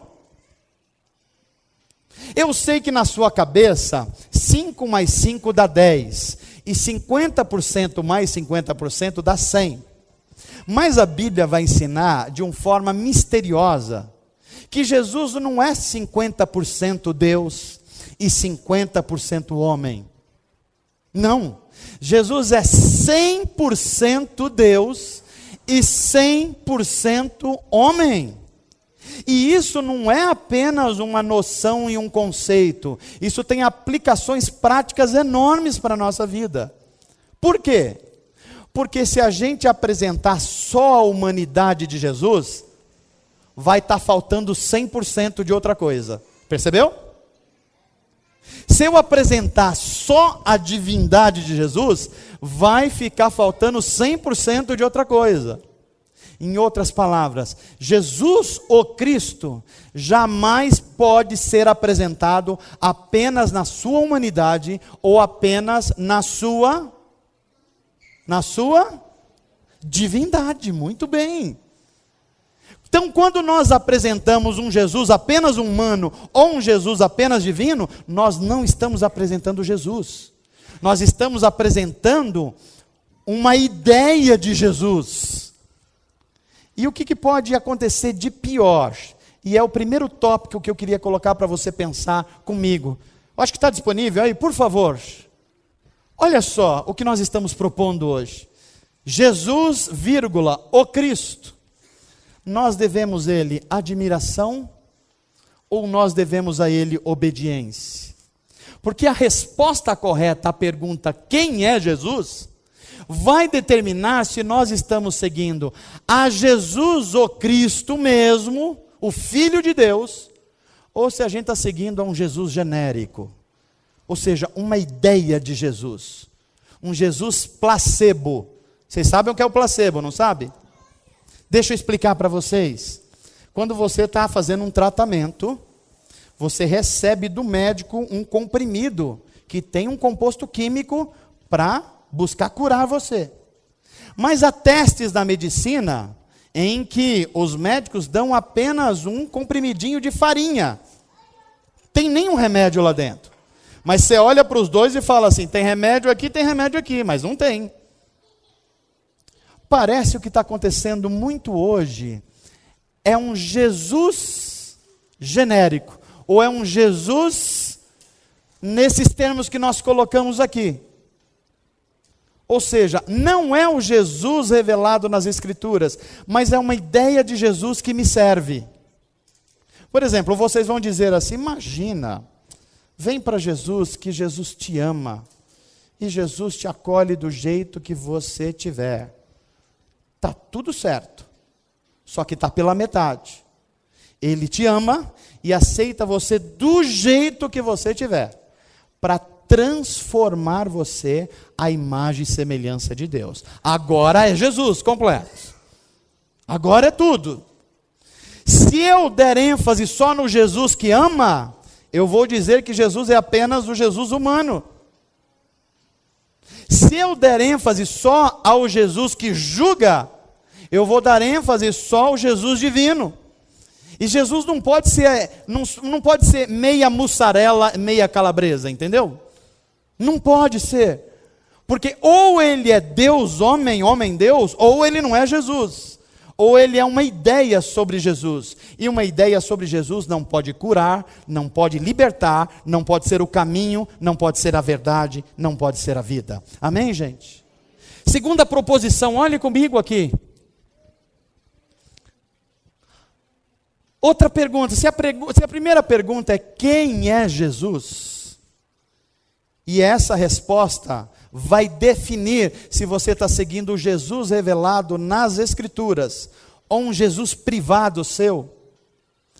Eu sei que na sua cabeça, 5 mais 5 dá 10, e 50% mais 50% dá 100. Mas a Bíblia vai ensinar de uma forma misteriosa, que Jesus não é 50% Deus e 50% homem. Não, Jesus é 100% Deus e 100% homem. E isso não é apenas uma noção e um conceito, isso tem aplicações práticas enormes para a nossa vida. Por quê? Porque se a gente apresentar só a humanidade de Jesus, vai estar faltando 100% de outra coisa. Percebeu? Se eu apresentar só a divindade de Jesus, vai ficar faltando 100% de outra coisa. Em outras palavras, Jesus, o Cristo, jamais pode ser apresentado apenas na sua humanidade ou apenas na sua divindade. Muito bem. Então, quando nós apresentamos um Jesus apenas humano ou um Jesus apenas divino, nós não estamos apresentando Jesus. Nós estamos apresentando uma ideia de Jesus. E o que pode acontecer de pior? E é o primeiro tópico que eu queria colocar para você pensar comigo. Eu acho que está disponível aí, por favor. Olha só o que nós estamos propondo hoje. Jesus, vírgula, o Cristo. Nós devemos a Ele admiração ou nós devemos a Ele obediência? Porque a resposta correta à pergunta quem é Jesus vai determinar se nós estamos seguindo a Jesus, o Cristo mesmo, o Filho de Deus, ou se a gente está seguindo a um Jesus genérico, ou seja, uma ideia de Jesus, um Jesus placebo. Vocês sabem o que é o placebo, não sabe? Deixa eu explicar para vocês. Quando você está fazendo um tratamento, você recebe do médico um comprimido que tem um composto químico para buscar curar você. Mas há testes da medicina em que os médicos dão apenas um comprimidinho de farinha. Tem nenhum remédio lá dentro. Mas você olha para os dois e fala assim, tem remédio aqui, mas não tem. Parece o que está acontecendo muito hoje é um Jesus genérico, ou é um Jesus nesses termos que nós colocamos aqui. Ou seja, não é o Jesus revelado nas Escrituras, mas é uma ideia de Jesus que me serve. Por exemplo, vocês vão dizer assim, imagina, vem para Jesus que Jesus te ama, e Jesus te acolhe do jeito que você tiver. Está tudo certo, só que está pela metade. Ele te ama e aceita você do jeito que você tiver, para transformar você à imagem e semelhança de Deus. Agora é Jesus completo. Agora é tudo. Se eu der ênfase só no Jesus que ama, eu vou dizer que Jesus é apenas o Jesus humano. Se eu der ênfase só ao Jesus que julga, eu vou dar ênfase só ao Jesus divino. E Jesus não pode ser meia mussarela, meia calabresa, entendeu? Não pode ser. Porque ou ele é Deus, homem, homem, Deus, ou ele não é Jesus. Ou ele é uma ideia sobre Jesus. E uma ideia sobre Jesus não pode curar, não pode libertar, não pode ser o caminho, não pode ser a verdade, não pode ser a vida. Amém, gente? Segunda proposição, olhe comigo aqui. Outra pergunta, se a primeira pergunta é quem é Jesus? E essa resposta vai definir se você está seguindo o Jesus revelado nas Escrituras, ou um Jesus privado seu,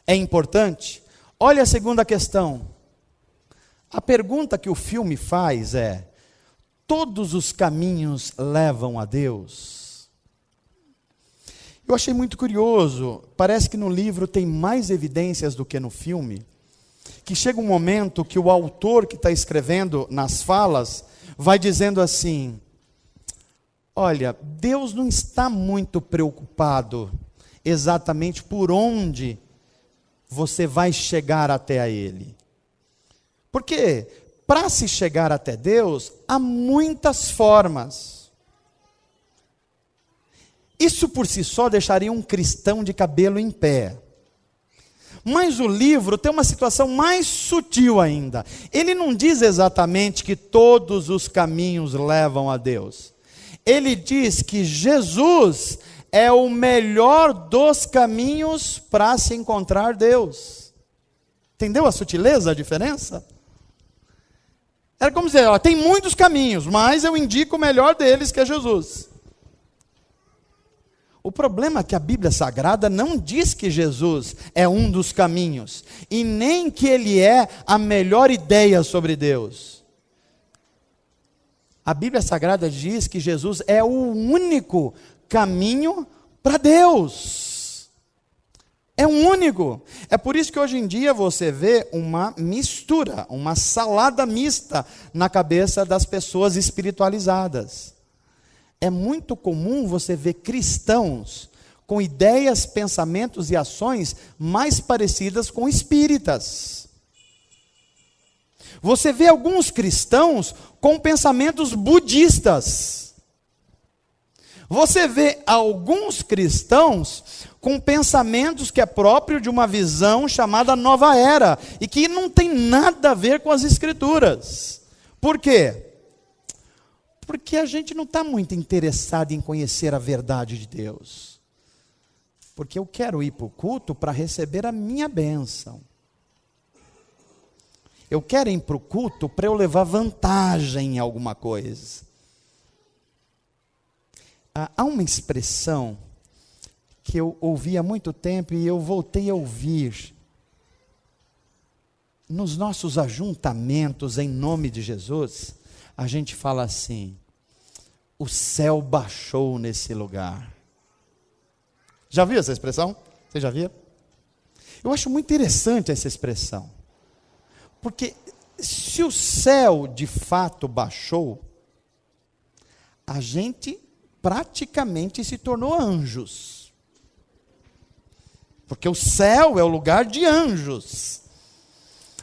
é importante. Olha a segunda questão. A pergunta que o filme faz é, todos os caminhos levam a Deus? Eu achei muito curioso, parece que no livro tem mais evidências do que no filme, que chega um momento que o autor que está escrevendo nas falas, vai dizendo assim, olha, Deus não está muito preocupado exatamente por onde você vai chegar até a Ele. Porque para se chegar até Deus, há muitas formas. Isso por si só deixaria um cristão de cabelo em pé. Mas o livro tem uma situação mais sutil ainda. Ele não diz exatamente que todos os caminhos levam a Deus. Ele diz que Jesus é o melhor dos caminhos para se encontrar Deus. Entendeu a sutileza, a diferença? Era como dizer, ó, tem muitos caminhos, mas eu indico o melhor deles, que é Jesus. O problema é que a Bíblia Sagrada não diz que Jesus é um dos caminhos, e nem que ele é a melhor ideia sobre Deus. A Bíblia Sagrada diz que Jesus é o único caminho para Deus. É o único. É por isso que hoje em dia você vê uma mistura, uma salada mista na cabeça das pessoas espiritualizadas. É muito comum você ver cristãos com ideias, pensamentos e ações mais parecidas com espíritas. Você vê alguns cristãos com pensamentos budistas. Você vê alguns cristãos com pensamentos que é próprio de uma visão chamada Nova Era, e que não tem nada a ver com as Escrituras. Por quê? Porque a gente não está muito interessado em conhecer a verdade de Deus. Porque eu quero ir para o culto para receber a minha bênção. Eu quero ir para o culto para eu levar vantagem em alguma coisa. Há uma expressão que eu ouvi há muito tempo e eu voltei a ouvir. Nos nossos ajuntamentos em nome de Jesus, a gente fala assim: o céu baixou nesse lugar. Já viu essa expressão? Você já viu? Eu acho muito interessante essa expressão. Porque se o céu de fato baixou, a gente praticamente se tornou anjos. Porque o céu é o lugar de anjos.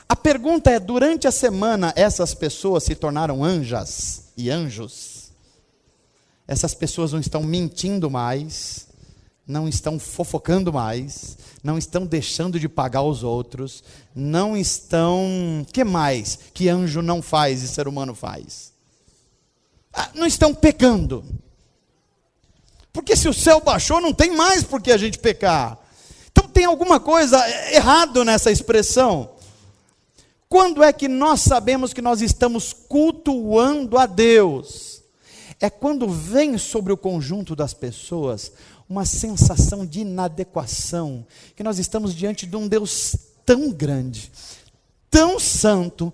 A pergunta é, durante a semana essas pessoas se tornaram anjas e anjos? Essas pessoas não estão mentindo mais, não estão fofocando mais, não estão deixando de pagar os outros, não estão... que mais que anjo não faz e ser humano faz? Não estão pecando. Porque se o céu baixou, não tem mais por que a gente pecar. Então tem alguma coisa errado nessa expressão. Quando é que nós sabemos que nós estamos cultuando a Deus? É quando vem sobre o conjunto das pessoas uma sensação de inadequação, que nós estamos diante de um Deus tão grande, tão santo,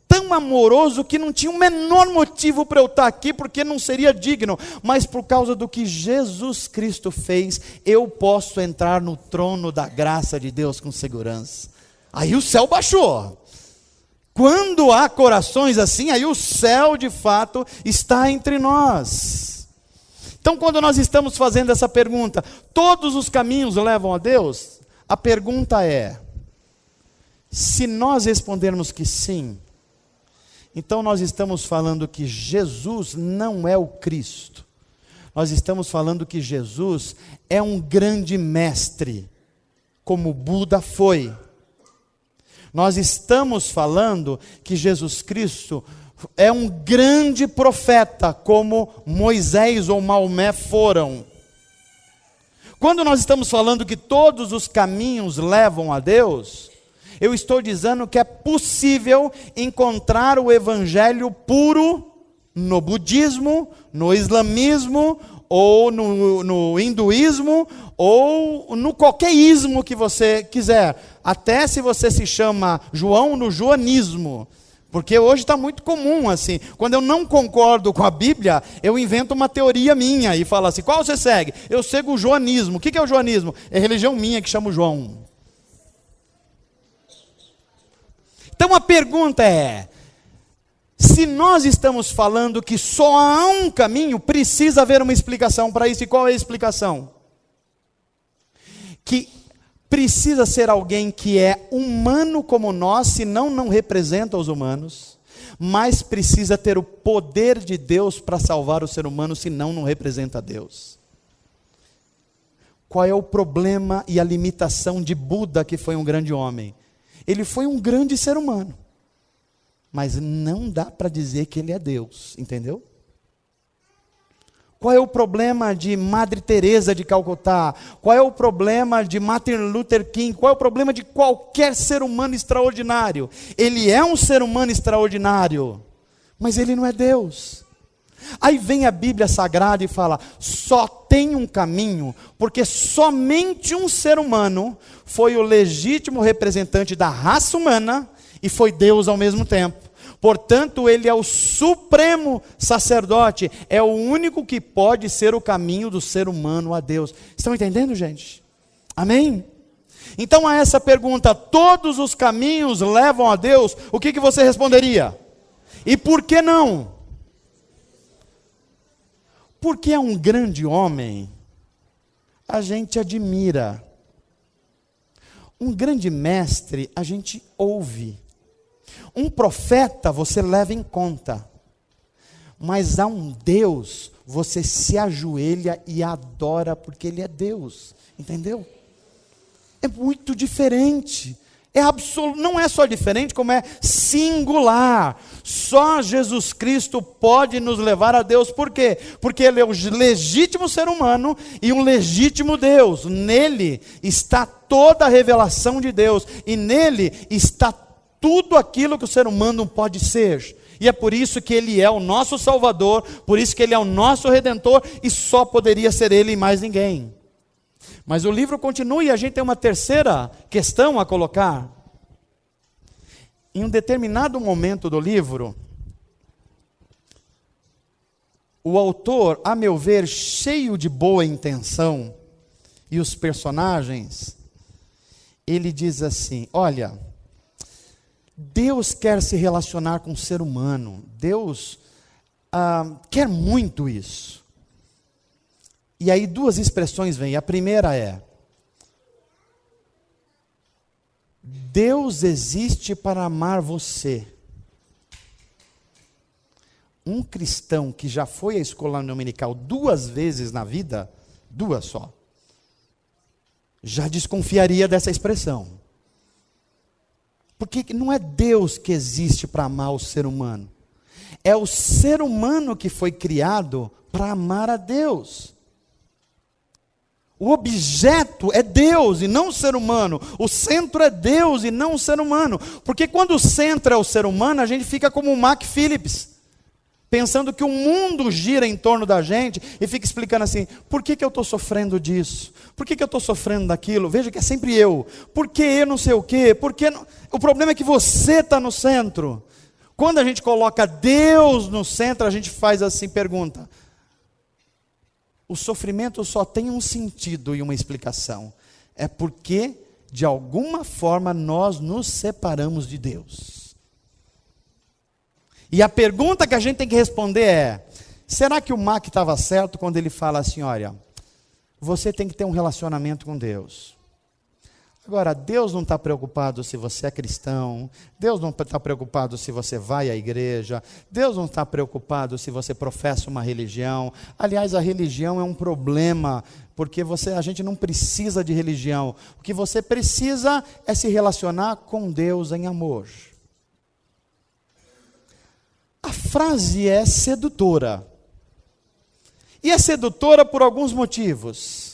tão amoroso, que não tinha o menor motivo para eu estar aqui, porque não seria digno, mas por causa do que Jesus Cristo fez, eu posso entrar no trono da graça de Deus com segurança. Aí o céu baixou. Quando há corações assim, aí o céu de fato está entre nós. Então, quando nós estamos fazendo essa pergunta, todos os caminhos levam a Deus? A pergunta é, se nós respondermos que sim, então nós estamos falando que Jesus não é o Cristo. Nós estamos falando que Jesus é um grande mestre, como Buda foi. Nós estamos falando que Jesus Cristo é um grande profeta, como Moisés ou Maomé foram. Quando nós estamos falando que todos os caminhos levam a Deus, eu estou dizendo que é possível encontrar o evangelho puro no budismo, no islamismo, ou no hinduísmo, ou no qualquer ismo que você quiser. Até se você se chama João, no joanismo. Porque hoje está muito comum assim. Quando eu não concordo com a Bíblia, eu invento uma teoria minha e falo assim: qual você segue? Eu sigo o joanismo. O que é o joanismo? É religião minha que chama João. Então a pergunta é: se nós estamos falando que só há um caminho, precisa haver uma explicação para isso. E qual é a explicação? Que precisa ser alguém que é humano como nós, senão não representa os humanos, mas precisa ter o poder de Deus para salvar o ser humano, senão não representa Deus. Qual é o problema e a limitação de Buda, que foi um grande homem? Ele foi um grande ser humano, mas não dá para dizer que ele é Deus, entendeu? Qual é o problema de Madre Teresa de Calcutá? Qual é o problema de Martin Luther King? Qual é o problema de qualquer ser humano extraordinário? Ele é um ser humano extraordinário, mas ele não é Deus. Aí vem a Bíblia Sagrada e fala, só tem um caminho, porque somente um ser humano foi o legítimo representante da raça humana e foi Deus ao mesmo tempo. Portanto, ele é o supremo sacerdote, é o único que pode ser o caminho do ser humano a Deus. Estão entendendo, gente? Amém? Então, a essa pergunta, todos os caminhos levam a Deus, o que você responderia? E por que não? Porque é um grande homem, a gente admira. Um grande mestre, a gente ouve. Um profeta você leva em conta, mas a um Deus você se ajoelha e adora porque Ele é Deus, entendeu? É muito diferente, não é só diferente, como é singular. Só Jesus Cristo pode nos levar a Deus, por quê? Porque Ele é o legítimo ser humano e um legítimo Deus. Nele está toda a revelação de Deus, e nele está tudo aquilo que o ser humano pode ser. E é por isso que Ele é o nosso Salvador, por isso que Ele é o nosso Redentor, e só poderia ser Ele e mais ninguém. Mas o livro continua e a gente tem uma terceira questão a colocar. Em um determinado momento do livro, o autor, a meu ver, cheio de boa intenção, e os personagens, ele diz assim, olha, Deus quer se relacionar com o ser humano. Deus quer muito isso. E aí duas expressões vêm. A primeira é: Deus existe para amar você. Um cristão que já foi à escola dominical 2 vezes na vida, 2 só, já desconfiaria dessa expressão. Porque não é Deus que existe para amar o ser humano. É o ser humano que foi criado para amar a Deus. O objeto é Deus e não o ser humano. O centro é Deus e não o ser humano. Porque quando o centro é o ser humano, a gente fica como o Mac Phillips, pensando que o mundo gira em torno da gente e fica explicando assim, por que eu estou sofrendo disso? Por que eu estou sofrendo daquilo? Veja que é sempre eu. Por que eu não sei o quê? Por que não... O problema é que você está no centro. Quando a gente coloca Deus no centro, a gente faz assim, pergunta. O sofrimento só tem um sentido e uma explicação. É porque, de alguma forma, nós nos separamos de Deus. E a pergunta que a gente tem que responder é, será que o Mac estava certo quando ele fala assim, olha, você tem que ter um relacionamento com Deus. Agora, Deus não está preocupado se você é cristão, Deus não está preocupado se você vai à igreja, Deus não está preocupado se você professa uma religião. Aliás, a religião é um problema, porque a gente não precisa de religião. O que você precisa é se relacionar com Deus em amor. A frase é sedutora. E é sedutora por alguns motivos.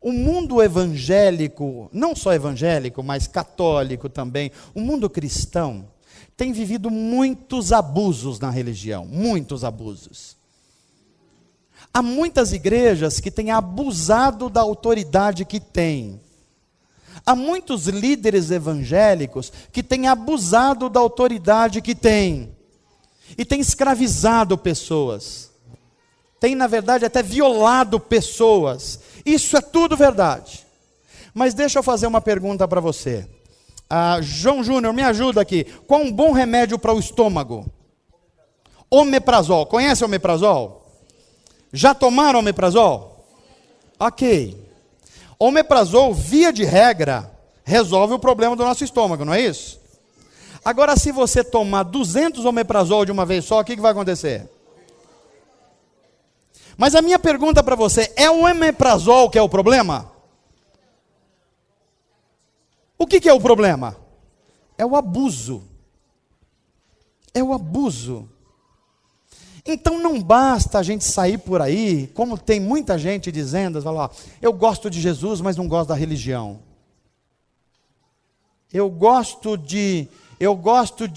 O mundo evangélico, não só evangélico, mas católico também, o mundo cristão, tem vivido muitos abusos na religião, muitos abusos. Há muitas igrejas que têm abusado da autoridade que têm. Há muitos líderes evangélicos que têm abusado da autoridade que têm. E têm escravizado pessoas. Tem, na verdade, até violado pessoas. Isso é tudo verdade. Mas deixa eu fazer uma pergunta para você. João Júnior, me ajuda aqui. Qual um bom remédio para o estômago? Omeprazol. Conhece o omeprazol? Já tomaram omeprazol? Ok. Omeprazol, via de regra, resolve o problema do nosso estômago, não é isso? Agora, se você tomar 200 omeprazol de uma vez só, o que vai acontecer? Mas a minha pergunta para você, é o omeprazol que é o problema? O que é o problema? É o abuso. É o abuso. Então não basta a gente sair por aí, como tem muita gente dizendo, fala, ó, eu gosto de Jesus, mas não gosto da religião. Eu gosto de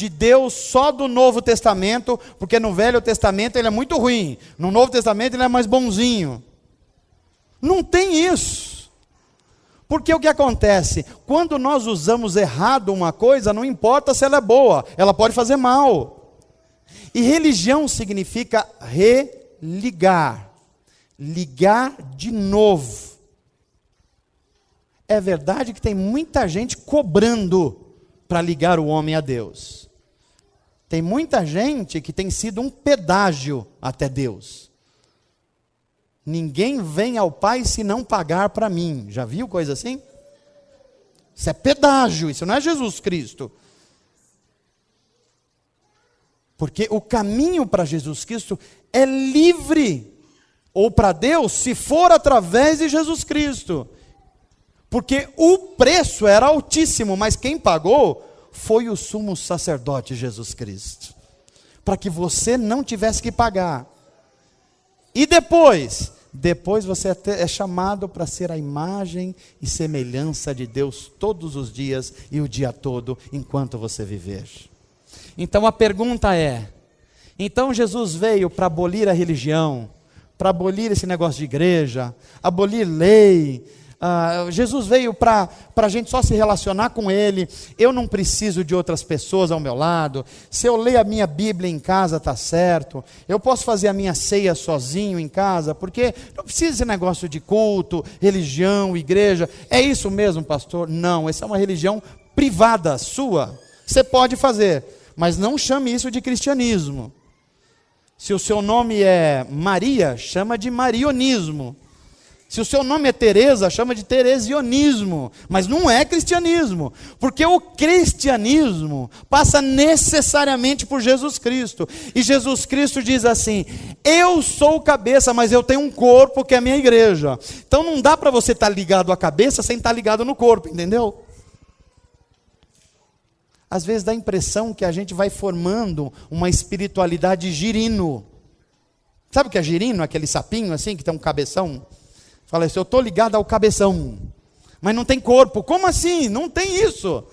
Deus só do Novo Testamento, porque no Velho Testamento ele é muito ruim, no Novo Testamento ele é mais bonzinho. Não tem isso. Porque o que acontece? Quando nós usamos errado uma coisa, não importa se ela é boa, ela pode fazer mal. E religião significa religar, ligar de novo. É verdade que tem muita gente cobrando para ligar o homem a Deus. Tem muita gente que tem sido um pedágio até Deus. Ninguém vem ao Pai se não pagar para mim. Já viu coisa assim? Isso é pedágio, isso não é Jesus Cristo. Porque o caminho para Jesus Cristo é livre, ou para Deus, se for através de Jesus Cristo. Porque o preço era altíssimo, mas quem pagou foi o sumo sacerdote Jesus Cristo. Para que você não tivesse que pagar. E depois você é chamado para ser a imagem e semelhança de Deus todos os dias e o dia todo, enquanto você viver. Então a pergunta é, então Jesus veio para abolir a religião, para abolir esse negócio de igreja, abolir lei, Jesus veio para a gente só se relacionar com Ele, eu não preciso de outras pessoas ao meu lado, se eu ler a minha Bíblia em casa está certo, eu posso fazer a minha ceia sozinho em casa, porque não precisa desse negócio de culto, religião, igreja, é isso mesmo, pastor? Não, essa é uma religião privada, sua, você pode fazer, mas não chame isso de cristianismo. Se o seu nome é Maria, chama de marionismo. Se o seu nome é Teresa, chama de teresionismo. Mas não é cristianismo. Porque o cristianismo passa necessariamente por Jesus Cristo. E Jesus Cristo diz assim, eu sou o cabeça, mas eu tenho um corpo que é a minha igreja. Então não dá para você estar ligado à cabeça sem estar ligado no corpo, entendeu? Às vezes dá a impressão que a gente vai formando uma espiritualidade girino. Sabe o que é girino? Aquele sapinho assim, que tem um cabeção. Fala assim, eu estou ligado ao cabeção, mas não tem corpo. Como assim? Não tem isso.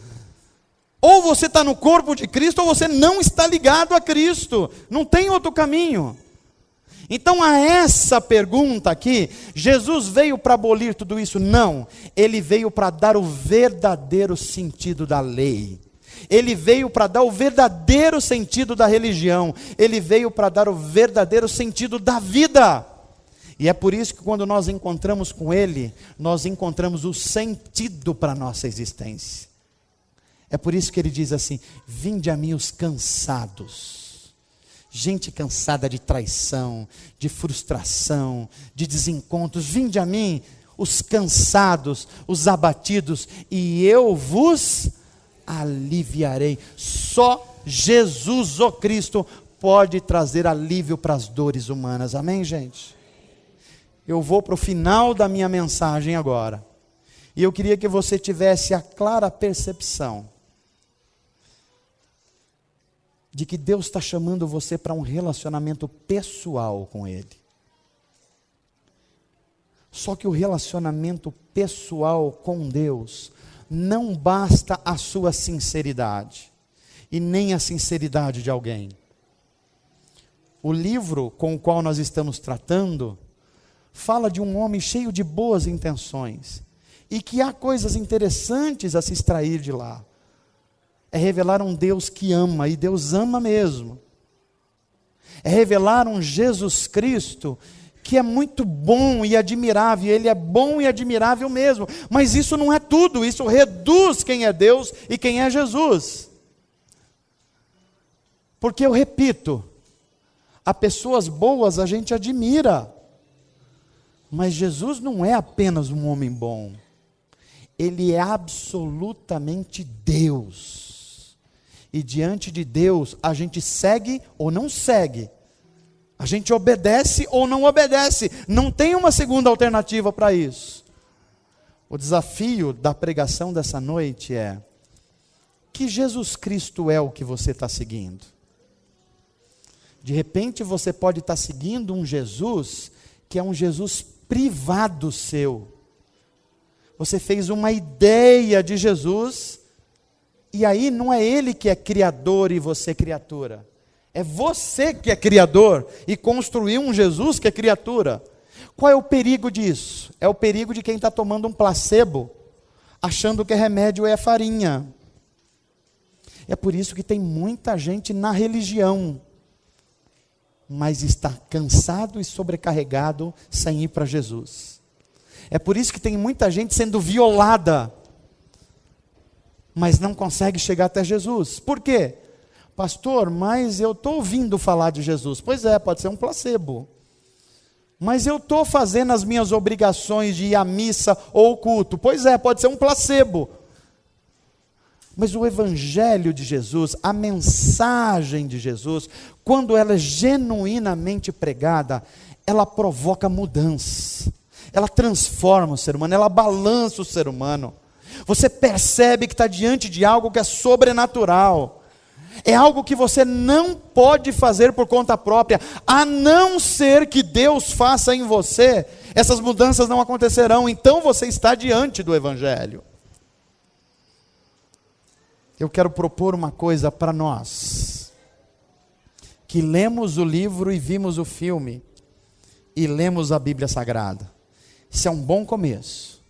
Ou você está no corpo de Cristo, ou você não está ligado a Cristo. Não tem outro caminho. Então a essa pergunta aqui, Jesus veio para abolir tudo isso? Não. Ele veio para dar o verdadeiro sentido da lei. Ele veio para dar o verdadeiro sentido da religião. Ele veio para dar o verdadeiro sentido da vida. E é por isso que quando nós encontramos com Ele, nós encontramos o sentido para a nossa existência. É por isso que Ele diz assim, vinde a mim os cansados. Gente cansada de traição, de frustração, de desencontros. Vinde a mim os cansados, os abatidos, e eu vos aliviarei. Só Jesus, o Cristo, pode trazer alívio para as dores humanas. Amém, gente? Eu vou para o final da minha mensagem agora. E eu queria que você tivesse a clara percepção de que Deus está chamando você para um relacionamento pessoal com Ele. Só que o relacionamento pessoal com Deus não basta a sua sinceridade, e nem a sinceridade de alguém. O livro com o qual nós estamos tratando, fala de um homem cheio de boas intenções, e que há coisas interessantes a se extrair de lá. É revelar um Deus que ama, e Deus ama mesmo. É revelar um Jesus Cristo que é muito bom e admirável, Ele é bom e admirável mesmo, mas isso não é tudo, isso reduz quem é Deus e quem é Jesus. Porque eu repito, a pessoas boas a gente admira, mas Jesus não é apenas um homem bom, Ele é absolutamente Deus, e diante de Deus a gente segue ou não segue, a gente obedece ou não obedece, não tem uma segunda alternativa para isso. O desafio da pregação dessa noite é, que Jesus Cristo é o que você está seguindo? De repente você pode estar seguindo um Jesus que é um Jesus privado seu. Você fez uma ideia de Jesus, e aí não é Ele que é criador e você criatura. É você que é criador e construiu um Jesus que é criatura. Qual é o perigo disso? É o perigo de quem está tomando um placebo, achando que remédio é farinha. É por isso que tem muita gente na religião, mas está cansado e sobrecarregado sem ir para Jesus. É por isso que tem muita gente sendo violada, mas não consegue chegar até Jesus. Por quê? Pastor, mas eu estou ouvindo falar de Jesus. Pois é, pode ser um placebo. Mas eu estou fazendo as minhas obrigações de ir à missa ou culto. Pois é, pode ser um placebo. Mas o Evangelho de Jesus, a mensagem de Jesus, quando ela é genuinamente pregada, ela provoca mudança, ela transforma o ser humano, ela balança o ser humano. Você percebe que está diante de algo que é sobrenatural, é algo que você não pode fazer por conta própria, a não ser que Deus faça em você, essas mudanças não acontecerão. Então você está diante do Evangelho. Eu quero propor uma coisa para nós, que lemos o livro e vimos o filme, e lemos a Bíblia Sagrada. Isso é um bom começo.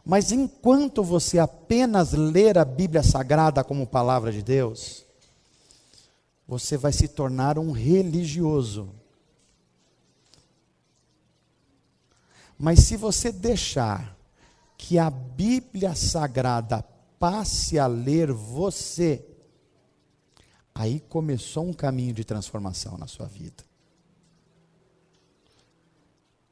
Mas enquanto você apenas ler a Bíblia Sagrada como palavra de Deus, você vai se tornar um religioso. Mas se você deixar que a Bíblia Sagrada passe a ler você, aí começou um caminho de transformação na sua vida.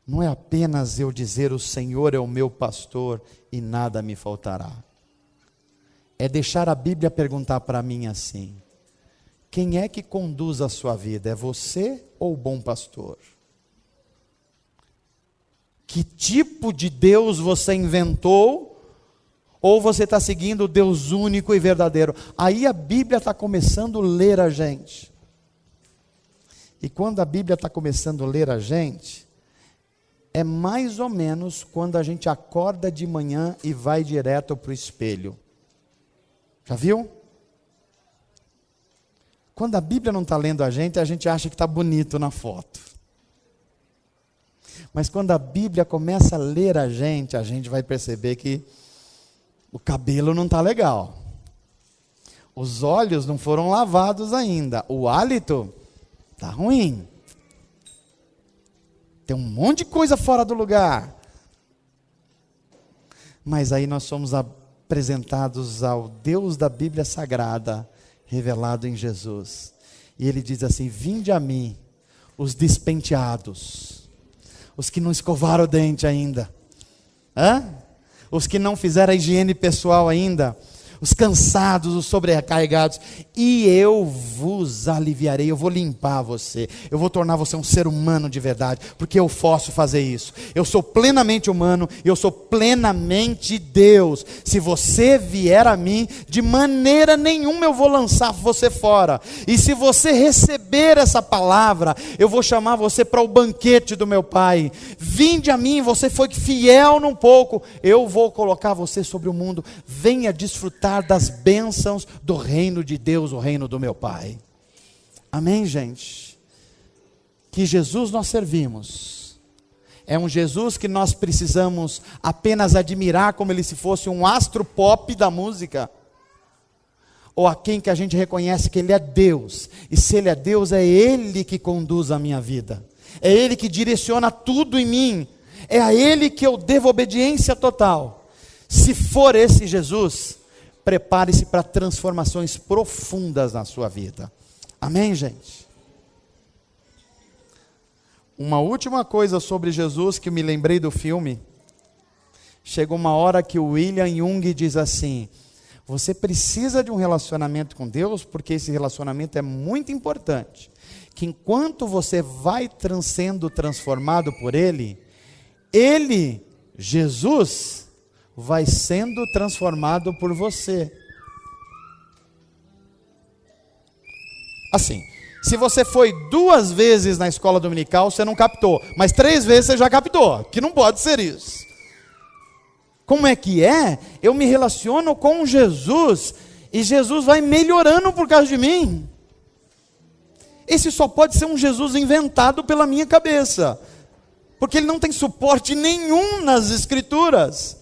Não é apenas eu dizer o Senhor é o meu pastor e nada me faltará. É deixar a Bíblia perguntar para mim assim: quem é que conduz a sua vida? É você ou o bom pastor? Que tipo de Deus você inventou? Ou você está seguindo o Deus único e verdadeiro? Aí a Bíblia está começando a ler a gente. E quando a Bíblia está começando a ler a gente, é mais ou menos quando a gente acorda de manhã e vai direto para o espelho. Já viu? Quando a Bíblia não está lendo a gente acha que está bonito na foto. Mas quando a Bíblia começa a ler a gente vai perceber que o cabelo não está legal. Os olhos não foram lavados ainda. O hálito está ruim. Tem um monte de coisa fora do lugar. Mas aí nós somos apresentados ao Deus da Bíblia Sagrada, revelado em Jesus. E Ele diz assim: vinde a mim, os despenteados, os que não escovaram o dente ainda, os que não fizeram a higiene pessoal ainda, os cansados, os sobrecarregados, e eu vos aliviarei. Eu vou limpar você, eu vou tornar você um ser humano de verdade, porque eu posso fazer isso. Eu sou plenamente humano, eu sou plenamente Deus. Se você vier a mim, de maneira nenhuma eu vou lançar você fora. E se você receber essa palavra, eu vou chamar você para o banquete do meu Pai. Vinde a mim, você foi fiel num pouco, eu vou colocar você sobre o mundo. Venha desfrutar das bênçãos do reino de Deus, o reino do meu Pai. Amém, gente? Que Jesus nós servimos é um Jesus que nós precisamos apenas admirar como ele se fosse um astro pop da música, ou a quem que a gente reconhece que ele é Deus, e se ele é Deus, é ele que conduz a minha vida, é ele que direciona tudo em mim, é a ele que eu devo obediência total. Se for esse Jesus, prepare-se para transformações profundas na sua vida. Amém, gente? Uma última coisa sobre Jesus que me lembrei do filme. Chegou uma hora que o William Jung diz assim: você precisa de um relacionamento com Deus, porque esse relacionamento é muito importante. Que enquanto você vai sendo transformado por Ele, Jesus, vai sendo transformado por você. Assim, Se você foi 2 vezes na escola dominical, você não captou, mas 3 vezes você já captou, que não pode ser isso. Como é que é? Eu me relaciono com Jesus, e Jesus vai melhorando por causa de mim. Esse só pode ser um Jesus inventado pela minha cabeça, porque ele não tem suporte nenhum nas Escrituras,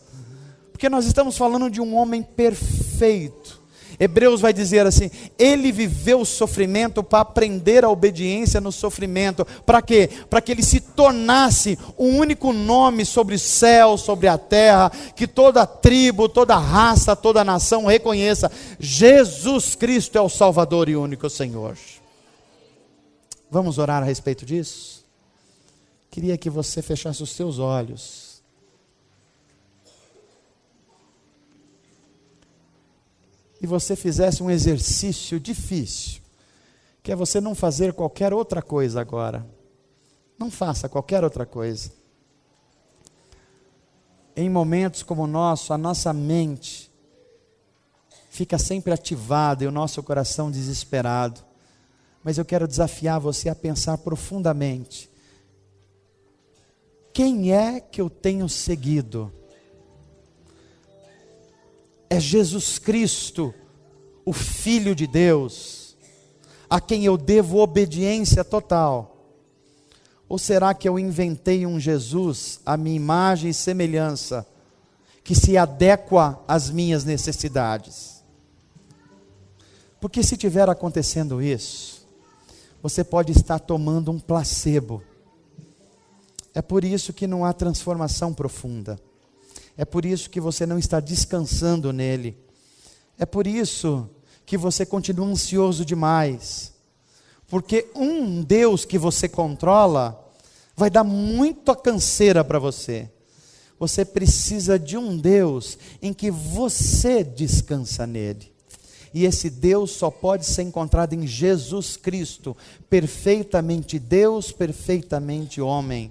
porque nós estamos falando de um homem perfeito. Hebreus vai dizer assim: ele viveu o sofrimento para aprender a obediência no sofrimento. Para quê? Para que ele se tornasse um único nome sobre o céu, sobre a terra, que toda tribo, toda raça, toda nação reconheça: Jesus Cristo é o Salvador e único Senhor. Vamos orar a respeito disso? Queria que você fechasse os seus olhos. E você fizesse um exercício difícil, que é você não fazer qualquer outra coisa agora. Não faça qualquer outra coisa. Em momentos como o nosso, a nossa mente fica sempre ativada e o nosso coração desesperado. Mas eu quero desafiar você a pensar profundamente: quem é que eu tenho seguido? É Jesus Cristo, o Filho de Deus, a quem eu devo obediência total? Ou será que eu inventei um Jesus, à minha imagem e semelhança, que se adequa às minhas necessidades? Porque se tiver acontecendo isso, você pode estar tomando um placebo. É por isso que não há transformação profunda. É por isso que você não está descansando nele. É por isso que você continua ansioso demais. Porque um Deus que você controla vai dar muita canseira para você. Você precisa de um Deus em que você descansa nele. E esse Deus só pode ser encontrado em Jesus Cristo, perfeitamente Deus, perfeitamente homem.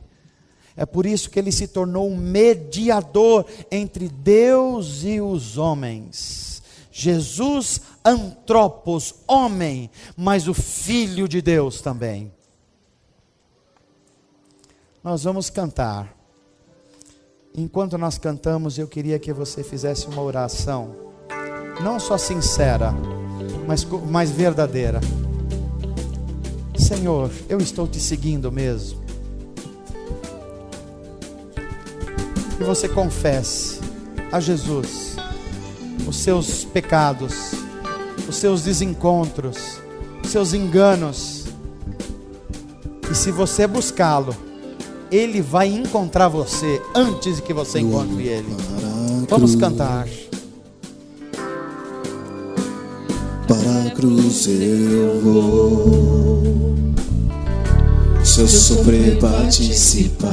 É por isso que ele se tornou um mediador entre Deus e os homens. Jesus, antropos, homem, mas o Filho de Deus também. Nós vamos cantar. Enquanto nós cantamos, eu queria que você fizesse uma oração, não só sincera, mas verdadeira. Senhor, eu estou te seguindo mesmo. Que você confesse a Jesus os seus pecados, os seus desencontros, os seus enganos. E se você buscá-lo, Ele vai encontrar você antes de que você encontre Ele. Vamos cantar. Para a cruz eu vou, se eu sofrer participar,